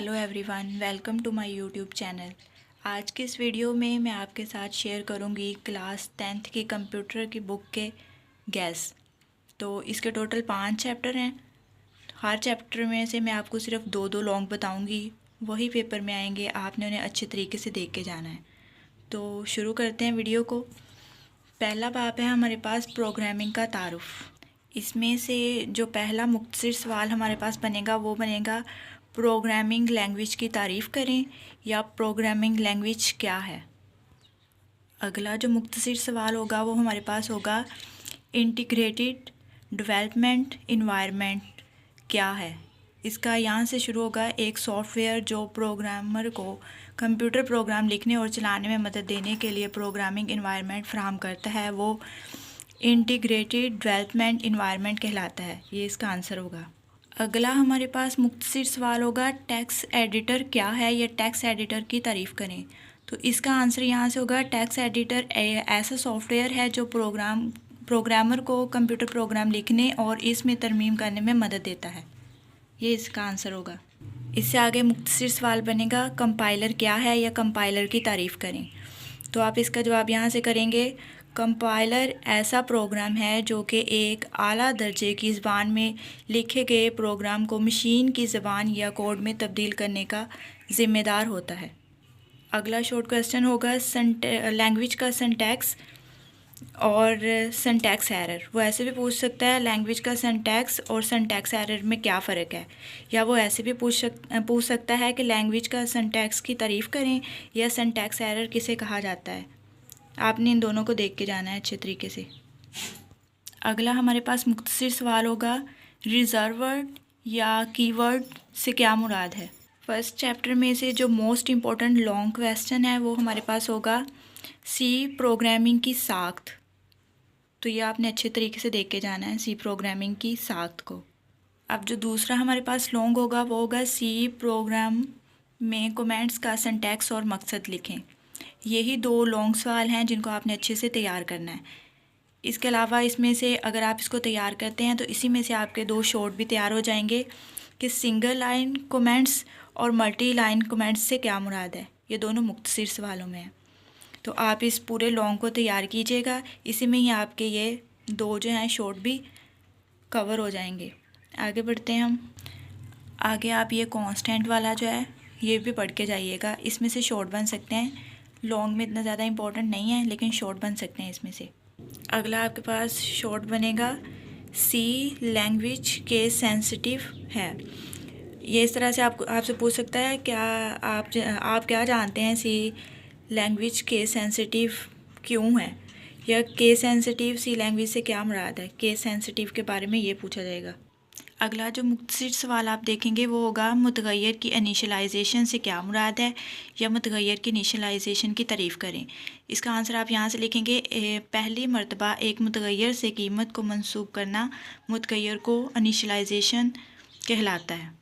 Hello everyone, welcome to my YouTube channel. आज के इस वीडियो में मैं आपके साथ शेयर करूंगी क्लास 10th की कंप्यूटर की बुक के गैस। तो इसके टोटल 5 चैप्टर हैं। हर चैप्टर में से मैं आपको सिर्फ दो दो लॉन्ग बताऊंगी, वही पेपर में आएंगे, आपने उन्हें अच्छे तरीके से देख के जाना है। तो शुरू करते हैं वीडियो को। पहला बाब है हमारे पास प्रोग्रामिंग का तारुफ। इसमें से जो पहला मुख्तसर सवाल हमारे पास बनेगा वो बनेगा प्रोग्रामिंग लैंग्वेज की तारीफ़ करें या प्रोग्रामिंग लैंग्वेज क्या है। अगला जो मुख्तसर सवाल होगा वो हमारे पास होगा इंटीग्रेटेड डेवलपमेंट इन्वायरमेंट क्या है। इसका यहाँ से शुरू होगा एक सॉफ्टवेयर जो प्रोग्रामर को कंप्यूटर प्रोग्राम लिखने और चलाने में मदद देने के लिए प्रोग्रामिंग इन्वायरमेंट फराहम करता है, वो इंटीग्रेटेड डेवलपमेंट इन्वायरमेंट कहलाता है। ये इसका आंसर होगा। अगला हमारे पास मुख्तसर सवाल होगा टेक्स्ट एडिटर क्या है या टेक्स्ट एडिटर की तारीफ़ करें। तो इसका आंसर यहाँ से होगा टेक्स्ट एडिटर ऐसा सॉफ्टवेयर है जो प्रोग्रामर को कंप्यूटर प्रोग्राम लिखने और इसमें तरमीम करने में मदद देता है। ये इसका आंसर होगा। इससे आगे मुख्तसर सवाल बनेगा कंपाइलर क्या है या कंपाइलर की तारीफ़ करें। तो आप इसका जवाब यहाँ से करेंगे कंपाइलर ऐसा प्रोग्राम है जो कि एक आला दर्जे की ज़बान में लिखे गए प्रोग्राम को मशीन की ज़बान या कोड में तब्दील करने का ज़िम्मेदार होता है। अगला शॉर्ट क्वेश्चन होगा लैंग्वेज का सिंटैक्स और सिंटैक्स एरर। वो ऐसे भी पूछ सकता है लैंग्वेज का सिंटैक्स और सिंटैक्स एरर में क्या फ़र्क है, या वो ऐसे भी पूछ सकता है कि लैंग्वेज का सिंटैक्स की तारीफ़ करें या सिंटैक्स एरर किसे कहा जाता है। आपने इन दोनों को देख के जाना है अच्छे तरीके से। अगला हमारे पास मुख्तसर सवाल होगा रिजर्वर्ड या कीवर्ड से क्या मुराद है। फर्स्ट चैप्टर में से जो मोस्ट इम्पोर्टेंट लॉन्ग क्वेश्चन है वो हमारे पास होगा सी प्रोग्रामिंग की साख्त। तो ये आपने अच्छे तरीके से देख के जाना है सी प्रोग्रामिंग की साख्त को। अब जो दूसरा हमारे पास लॉन्ग होगा वो होगा सी प्रोग्राम में कमेंट्स का सिंटैक्स और मकसद लिखें। यही दो लॉन्ग सवाल हैं जिनको आपने अच्छे से तैयार करना है। इसके अलावा इसमें से अगर आप इसको तैयार करते हैं तो इसी में से आपके दो शॉर्ट भी तैयार हो जाएंगे कि सिंगल लाइन कमेंट्स और मल्टी लाइन कमेंट्स से क्या मुराद है। ये दोनों मुख्तसर सवालों में है। तो आप इस पूरे लॉन्ग को तैयार कीजिएगा, इसी में ही आपके ये दो जो हैं शॉर्ट भी कवर हो जाएंगे। आगे बढ़ते हैं हम। आगे आप ये कांस्टेंट वाला जो है ये भी पढ़ के जाइएगा। इसमें से शॉर्ट बन सकते हैं, लॉन्ग में इतना ज़्यादा इंपॉर्टेंट नहीं है लेकिन शॉर्ट बन सकते हैं इसमें से। अगला आपके पास शॉर्ट बनेगा सी लैंग्वेज के सेंसिटिव है। ये इस तरह से आपसे पूछ सकता है क्या आप क्या जानते हैं सी लैंग्वेज के सेंसिटिव क्यों है, या के सेंसिटिव सी लैंग्वेज से क्या मुराद है। के सेंसिटिव के बारे में ये पूछा जाएगा। अगला जो मुख्तसर सवाल आप देखेंगे वो होगा मुतगय्यर की इनिशियलाइजेशन से क्या मुराद है, या मुतगय्यर की इनिशियलाइजेशन की तारीफ़ करें। इसका आंसर आप यहाँ से लिखेंगे पहली मरतबा एक मुतगय्यर से कीमत को मंसूब करना मुतगय्यर को इनिशियलाइजेशन कहलाता है।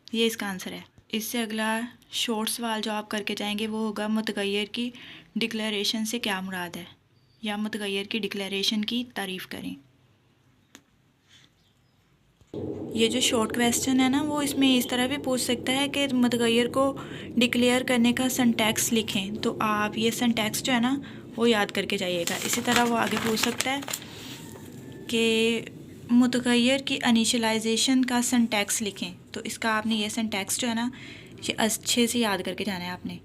ये इसका आंसर है। इससे अगला शॉर्ट सवाल जो आप करके जाएंगे वो होगा मुतगय्यर की डिक्लेरेशन से क्या मुराद है, या मुतगय्यर की डिक्लेरेशन की तारीफ़ करें। ये जो शॉर्ट क्वेश्चन है ना वो इसमें इस तरह भी पूछ सकता है कि मुतगय्यर को डिक्लेयर करने का सिंटैक्स लिखें। तो आप ये सिंटैक्स जो है ना वो याद करके जाइएगा। इसी तरह वो आगे पूछ सकता है कि मुतगय्यर की इनिशियलाइजेशन का सिंटैक्स लिखें। तो इसका आपने ये सिंटैक्स जो है ना ये अच्छे से याद करके जाना है आपने।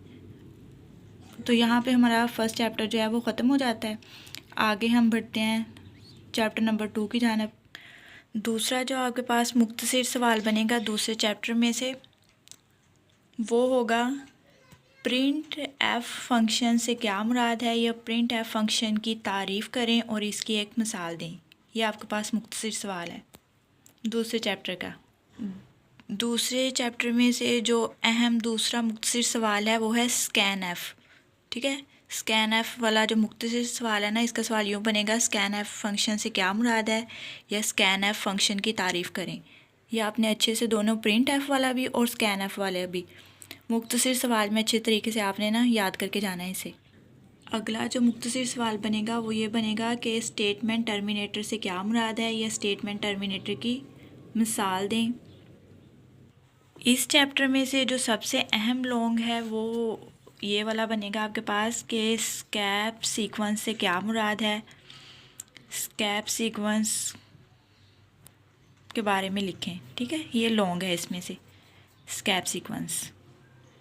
तो यहाँ पे हमारा फर्स्ट चैप्टर जो है वो ख़त्म हो जाता है। आगे हम बढ़ते हैं चैप्टर नंबर 2 की जानिब। दूसरा जो आपके पास मुख्तसर सवाल बनेगा दूसरे चैप्टर में से वो होगा प्रिंट एफ फंक्शन से क्या मुराद है, या प्रिंट एफ फंक्शन की तारीफ़ करें और इसकी एक मिसाल दें। ये आपके पास मुख्तसर सवाल है दूसरे चैप्टर का। दूसरे चैप्टर में से जो अहम दूसरा मुख्तसर सवाल है वो है स्कैन एफ। ठीक है, स्कैन एफ वाला जो मुख्तसर सवाल है ना इसका सवाल यूँ बनेगा स्कैन एफ फंक्शन से क्या मुराद है, या स्कैन एफ फंक्शन की तारीफ़ करें। या आपने अच्छे से दोनों प्रिंट एफ वाला भी और स्कैन एफ वाला भी मुख्तसर सवाल में अच्छे तरीके से आपने ना याद करके जाना है इसे। अगला जो मुख्तसर सवाल बनेगा वो ये बनेगा कि स्टेटमेंट टर्मिनेटर से क्या मुराद है, या स्टेटमेंट टर्मिनेटर की मिसाल दें। इस चैप्टर में से जो सबसे अहम लॉन्ग है वो ये वाला बनेगा आपके पास कि स्कैप सीक्वेंस से क्या मुराद है। स्कैप सीक्वेंस के बारे में लिखें, ठीक है। ये लॉन्ग है इसमें से स्कैप सीक्वेंस,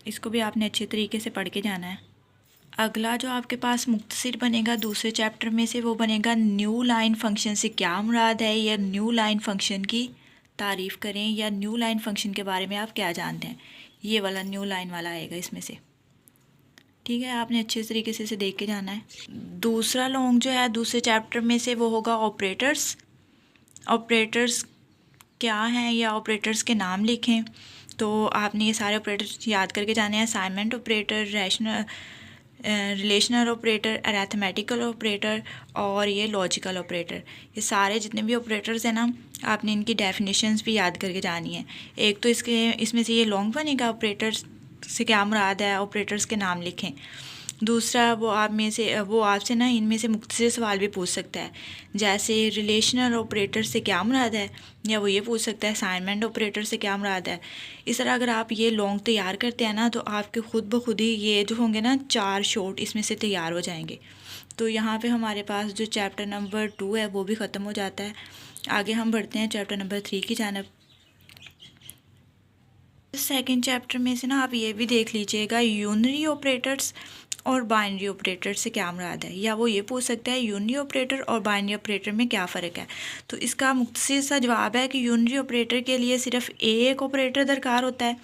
इसको भी आपने अच्छे तरीके से पढ़ के जाना है। अगला जो आपके पास मुख्तसर बनेगा दूसरे चैप्टर में से वो बनेगा न्यू लाइन फंक्शन से क्या मुराद है, या न्यू लाइन फंक्शन की तारीफ़ करें, या न्यू लाइन फंक्शन के बारे में आप क्या जानते हैं। ये वाला न्यू लाइन वाला आएगा इसमें से, ठीक है। आपने अच्छे तरीके से इसे देख के जाना है। दूसरा लॉन्ग जो है दूसरे चैप्टर में से वो होगा ऑपरेटर्स। ऑपरेटर्स क्या हैं या ऑपरेटर्स के नाम लिखें। तो आपने ये सारे ऑपरेटर्स याद करके जाने हैं। Assignment operator, relational operator, arithmetical operator और ये लॉजिकल ऑपरेटर। ये सारे जितने भी ऑपरेटर्स हैं ना, आपने इनकी डेफिनेशंस भी याद करके जानी है। एक तो इसमें से ये लॉन्ग बनेगा ऑपरेटर्स से क्या मुराद है, ऑपरेटर्स के नाम लिखें। दूसरा वो आपसे ना इनमें से मुख्तसर सवाल भी पूछ सकता है, जैसे रिलेशनल ऑपरेटर से क्या मुराद है, या वो ये पूछ सकता है असाइनमेंट ऑपरेटर से क्या मुराद है। इस तरह अगर आप ये लॉन्ग तैयार करते हैं ना तो आपके खुद ब खुद ही ये जो होंगे ना 4 शॉर्ट इसमें से तैयार हो जाएंगे। तो यहाँ पे हमारे पास जो चैप्टर नंबर 2 है वो भी ख़त्म हो जाता है। आगे हम बढ़ते हैं चैप्टर नंबर 3 की जानब। सेकेंड चैप्टर में से ना आप ये भी देख लीजिएगा यूनरी ऑपरेटर्स और बाइनरी ऑपरेटर से क्या मुराद है, या वो ये पूछ सकता है यूनरी ऑपरेटर और बाइनरी ऑपरेटर में क्या फ़र्क है। तो इसका मुख्तसर सा जवाब है कि यूनरी ऑपरेटर के लिए सिर्फ एक ऑपरेटर दरकार होता है,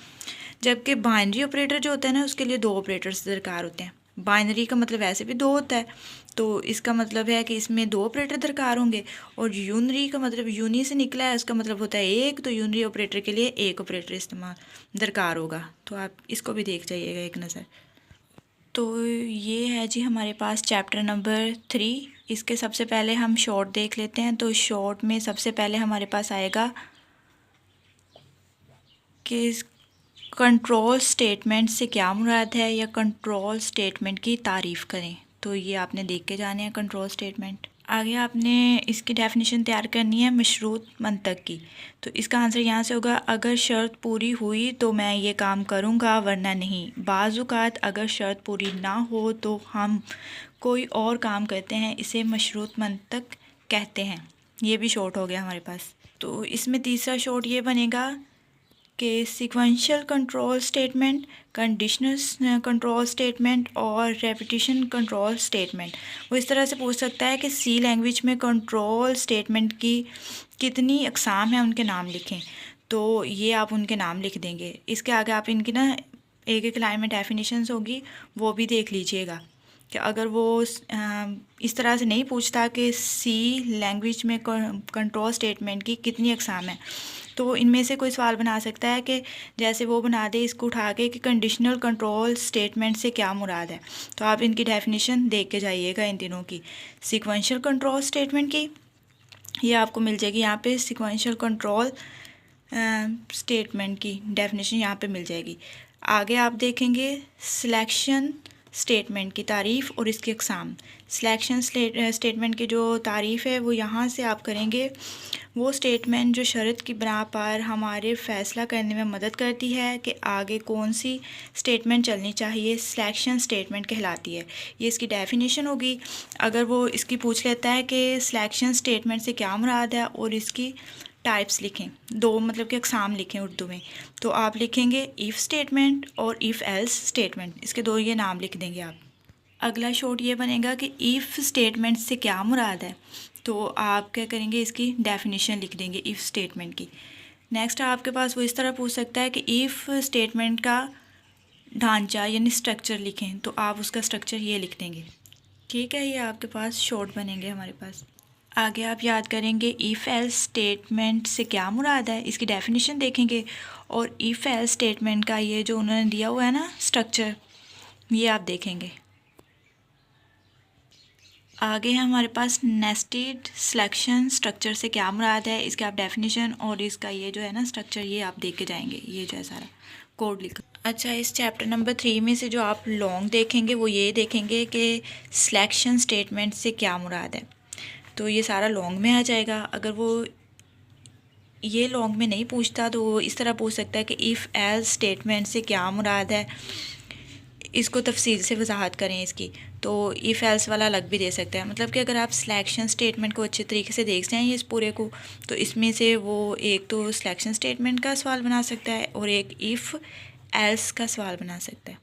जबकि बाइनरी ऑपरेटर जो होता है ना उसके लिए 2 ऑपरेटर्स दरकार होते हैं। बाइनरी का मतलब वैसे भी 2 होता है, तो इसका मतलब है कि इसमें 2 ऑपरेटर दरकार होंगे। और यूनरी का मतलब यूनी से निकला है, उसका मतलब होता है 1, तो यूनरी ऑपरेटर के लिए 1 ऑपरेटर इस्तेमाल दरकार होगा। तो आप इसको भी देख जाइएगा एक नज़र। तो ये है जी हमारे पास चैप्टर नंबर 3। इसके सबसे पहले हम शॉर्ट देख लेते हैं। तो शॉर्ट में सबसे पहले हमारे पास आएगा कि कंट्रोल स्टेटमेंट से क्या मुराद है, या कंट्रोल स्टेटमेंट की तारीफ़ करें। तो ये आपने देख के जाने हैं कंट्रोल स्टेटमेंट। आगे आपने इसकी डेफिनेशन तैयार करनी है मशरूत मंतक की। तो इसका आंसर यहाँ से होगा, अगर शर्त पूरी हुई तो मैं ये काम करूँगा वरना नहीं। बाज़-औक़ात अगर शर्त पूरी ना हो तो हम कोई और काम करते हैं, इसे मशरूत मंतक कहते हैं। ये भी शॉर्ट हो गया हमारे पास। तो इसमें तीसरा शॉर्ट ये बनेगा कि sequential control statement, conditional control statement और रेपिटेशन कंट्रोल स्टेटमेंट। वो इस तरह से पूछ सकता है कि सी लैंग्वेज में कंट्रोल स्टेटमेंट की कितनी अक़साम हैं, उनके नाम लिखें। तो ये आप उनके नाम लिख देंगे। इसके आगे आप इनकी ना एक एक लाइन में डेफिनेशंस होगी, वो भी देख लीजिएगा कि अगर वो इस तरह से नहीं पूछता कि सी लैंग्वेज में कंट्रोल स्टेटमेंट की कितनी अक़साम है, तो इनमें से कोई सवाल बना सकता है कि जैसे वो बना दे इसको उठा के कि कंडीशनल कंट्रोल स्टेटमेंट से क्या मुराद है। तो आप इनकी डेफिनेशन देख के जाइएगा इन तीनों की। सीक्वेंशियल कंट्रोल स्टेटमेंट की ये आपको मिल जाएगी यहाँ पे, सीक्वेंशियल कंट्रोल स्टेटमेंट की डेफिनेशन यहाँ पे मिल जाएगी। आगे आप देखेंगे सिलेक्शन स्टेटमेंट की तारीफ़ और इसकी अक़साम। सिलेक्शन स्टेटमेंट की जो तारीफ़ है वो यहाँ से आप करेंगे, वो स्टेटमेंट जो शर्त की बिना पर हमारे फ़ैसला करने में मदद करती है कि आगे कौन सी स्टेटमेंट चलनी चाहिए, सिलेक्शन स्टेटमेंट कहलाती है। ये इसकी डेफिनेशन होगी। अगर वो इसकी पूछ लेता है कि सिलेक्शन स्टेटमेंट से क्या मुराद है और इसकी टाइप्स लिखें, 2 मतलब कि अक़साम लिखें उर्दू में, तो आप लिखेंगे इफ़ स्टेटमेंट और इफ़ एल्स स्टेटमेंट। इसके 2 ये नाम लिख देंगे आप। अगला शॉर्ट ये बनेगा कि इफ़ स्टेटमेंट से क्या मुराद है, तो आप क्या करेंगे इसकी डेफिनेशन लिख देंगे इफ़ स्टेटमेंट की। नेक्स्ट आपके पास वो इस तरह पूछ सकता है कि इफ़ स्टेटमेंट का ढांचा यानी स्ट्रक्चर लिखें, तो आप उसका स्ट्रक्चर ये लिख देंगे। ठीक है, ये आपके पास शॉर्ट बनेंगे हमारे पास। आगे आप याद करेंगे इफ़ एल्स स्टेटमेंट से क्या मुराद है, इसकी डेफिनेशन देखेंगे, और इफ़ एल्स स्टेटमेंट का ये जो उन्होंने दिया हुआ है ना स्ट्रक्चर, ये आप देखेंगे। आगे है हमारे पास नेस्टेड सिलेक्शन स्ट्रक्चर से क्या मुराद है, इसके आप डेफिनेशन और इसका ये जो है ना स्ट्रक्चर, ये आप देख के जाएंगे। ये जो है सारा कोड लिखा। अच्छा, इस चैप्टर नंबर 3 में से जो आप लॉन्ग देखेंगे वो ये देखेंगे कि सिलेक्शन स्टेटमेंट से क्या मुराद है। तो ये सारा लॉन्ग में आ जाएगा। अगर वो ये लॉन्ग में नहीं पूछता तो वो इस तरह पूछ सकता है कि इफ़ एल्स स्टेटमेंट से क्या मुराद है, इसको तफसील से वजाहत करें इसकी। तो इफ़ एल्स वाला अलग भी दे सकता है। मतलब कि अगर आप सिलेक्शन स्टेटमेंट को अच्छे तरीके से देख जाएँ इस पूरे को, तो इसमें से वो एक तो सिलेक्शन स्टेटमेंट का सवाल बना सकता है और एक इफ़ एल्स का सवाल बना सकता है।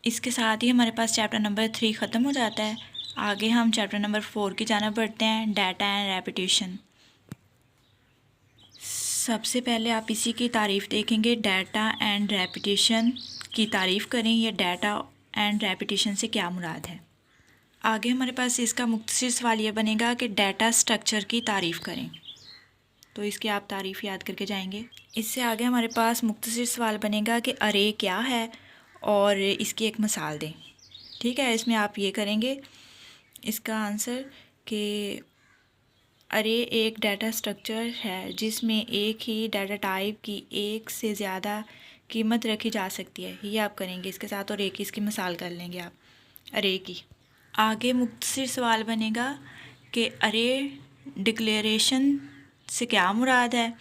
इसके साथ ही हमारे पास चैप्टर नंबर 3 ख़त्म हो जाता है। आगे हम चैप्टर नंबर 4 की जाना बढ़ते हैं, डाटा एंड रेपिटेशन। सबसे पहले आप इसी की तारीफ़ देखेंगे, डाटा एंड रेपिटेशन की तारीफ़ करें, या डाटा एंड रेपिटेशन से क्या मुराद है। आगे हमारे पास इसका मुख्तसर सवाल ये बनेगा कि डाटा स्ट्रक्चर की तारीफ़ करें, तो इसकी आप तारीफ़ याद करके जाएंगे। इससे आगे हमारे पास मुख्तसर सवाल बनेगा कि अरे क्या है और इसकी एक मिसाल दें। ठीक है, इसमें आप ये करेंगे इसका आंसर कि अरे एक डाटा स्ट्रक्चर है जिसमें एक ही डाटा टाइप की एक से ज़्यादा कीमत रखी जा सकती है, ये आप करेंगे इसके साथ, और एक इसकी मिसाल कर लेंगे आप अरे की। आगे मुख्तसर सवाल बनेगा कि अरे डिक्लेरेशन से क्या मुराद है,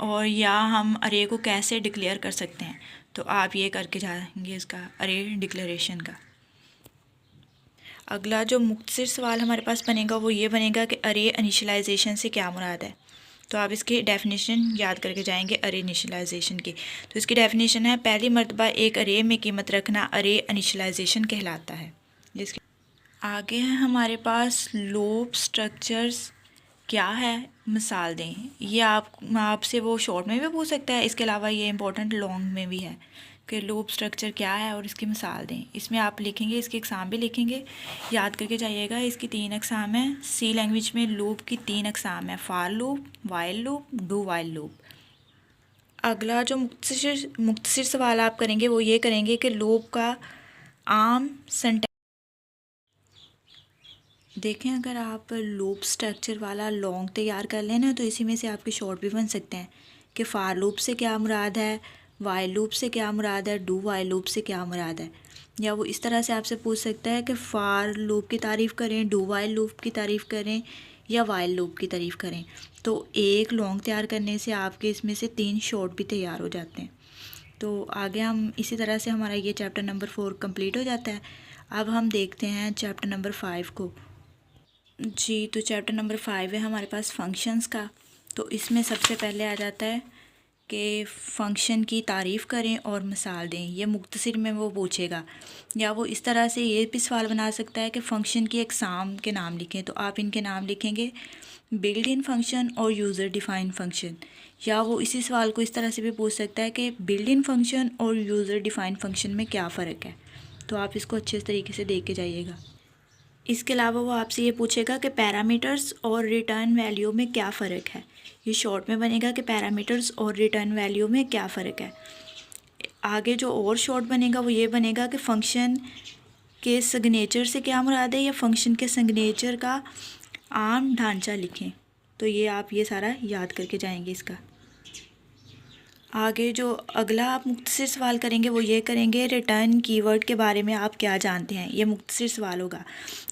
और या हम अरे को कैसे डिक्लेयर कर सकते हैं, तो आप ये करके जाएंगे इसका अरे डिक्लेरेशन का। अगला जो मुख्तसर सवाल हमारे पास बनेगा वो ये बनेगा कि अरे इनिशियलाइजेशन से क्या मुराद है, तो आप इसकी डेफिनेशन याद करके जाएंगे अरे इनिशियलाइजेशन की। तो इसकी डेफिनेशन है, पहली मरतबा एक अरे में कीमत रखना अरे इनिशियलाइजेशन कहलाता है। जिसके आगे है हमारे पास लूप स्ट्रक्चर्स क्या है, मिसाल दें। ये आपसे वो शॉर्ट में भी पूछ सकता है, इसके अलावा ये इंपॉर्टेंट लॉन्ग में भी है कि लूप स्ट्रक्चर क्या है और इसकी मिसाल दें। इसमें आप लिखेंगे, इसकी एग्ज़ाम भी लिखेंगे, याद करके जाइएगा। इसकी 3 अक़साम है। सी लैंग्वेज में लूप की 3 अक़साम है, for loop, while loop, do while loop. अगला जो मुख्तसर सवाल आप करेंगे वो ये करेंगे कि लूप का आम सेंटेंस देखें। अगर आप लूप स्ट्रक्चर वाला लॉन्ग तैयार कर लें ना, तो इसी में से आपके शॉर्ट भी बन सकते हैं कि फार लूप से क्या मुराद है, वाइल लूप से क्या मुराद है, डू वाइल लूप से क्या मुराद है। या वो इस तरह से आपसे पूछ सकता है कि फार लूप की तारीफ़ करें, डू वाइल लूप की तारीफ़ करें, या वाइल लूप की तारीफ़ करें। तो एक लॉन्ग तैयार करने से आपके इसमें से 3 शॉर्ट भी तैयार हो जाते हैं। तो आगे हम इसी तरह से हमारा ये चैप्टर नंबर 4 कंप्लीट हो जाता है। अब हम देखते हैं चैप्टर नंबर 5 को। जी, तो चैप्टर नंबर 5 है हमारे पास फंक्शंस का। तो इसमें सबसे पहले आ जाता है कि फ़ंक्शन की तारीफ़ करें और मिसाल दें। ये मुख्तसर में वो पूछेगा, या वो इस तरह से ये भी सवाल बना सकता है कि फ़ंक्शन की अक़साम के नाम लिखें। तो आप इनके नाम लिखेंगे, बिल्ट इन फंक्शन और यूज़र डिफ़ाइन फंक्शन। या वो इसी सवाल को इस तरह से भी पूछ सकता है कि बिल्ट इन फंक्शन और यूज़र डिफ़ाइन फंक्शन में क्या फ़र्क है। तो आप इसको अच्छे तरीके से देख के जाइएगा। इसके अलावा वो आपसे ये पूछेगा कि पैरामीटर्स और रिटर्न वैल्यू में क्या फ़र्क है। ये शॉर्ट में बनेगा कि पैरामीटर्स और रिटर्न वैल्यू में क्या फ़र्क है। आगे जो और शॉर्ट बनेगा वो ये बनेगा कि फ़ंक्शन के सिग्नेचर से क्या मुराद है, या फ़ंक्शन के सिग्नेचर का आम ढांचा लिखें। तो ये आप ये सारा याद करके जाएंगे इसका। आगे जो अगला आप मुख्तसर सवाल करेंगे वो ये करेंगे, रिटर्न कीवर्ड के बारे में आप क्या जानते हैं। ये मुख्तसर सवाल होगा,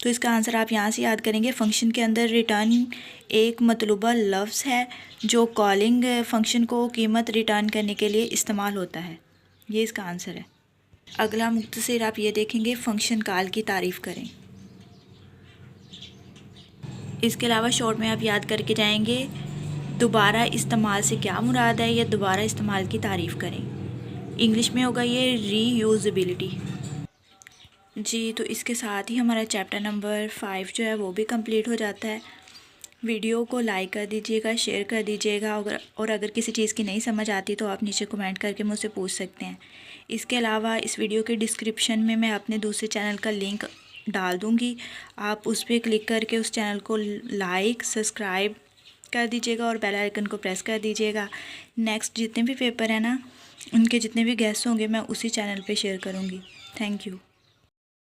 तो इसका आंसर आप यहाँ से याद करेंगे। फ़ंक्शन के अंदर रिटर्न एक मतलूबा लफ्ज़ है जो कॉलिंग फ़ंक्शन को कीमत रिटर्न करने के लिए इस्तेमाल होता है। ये इसका आंसर है। अगला मुख्तसर आप ये देखेंगे, फ़ंक्शन कॉल की तारीफ़ करें। इसके अलावा शॉर्ट में आप याद करके जाएंगे, दोबारा इस्तेमाल से क्या मुराद है, या दोबारा इस्तेमाल की तारीफ़ करें। इंग्लिश में होगा ये रीयूज़बिलिटी। जी, तो इसके साथ ही हमारा चैप्टर नंबर 5 जो है वो भी कंप्लीट हो जाता है। वीडियो को लाइक कर दीजिएगा, शेयर कर दीजिएगा, और अगर किसी चीज़ की नहीं समझ आती तो आप नीचे कमेंट करके मुझसे पूछ सकते हैं। इसके अलावा इस वीडियो के डिस्क्रिप्शन में मैं अपने दूसरे चैनल का लिंक डाल दूँगी। आप उस पर क्लिक करके उस चैनल को लाइक, सब्सक्राइब कर दीजिएगा और बेल आइकन को प्रेस कर दीजिएगा। नेक्स्ट जितने भी पेपर हैं ना, उनके जितने भी गेस्ट होंगे मैं उसी चैनल पे शेयर करूँगी। Thank you.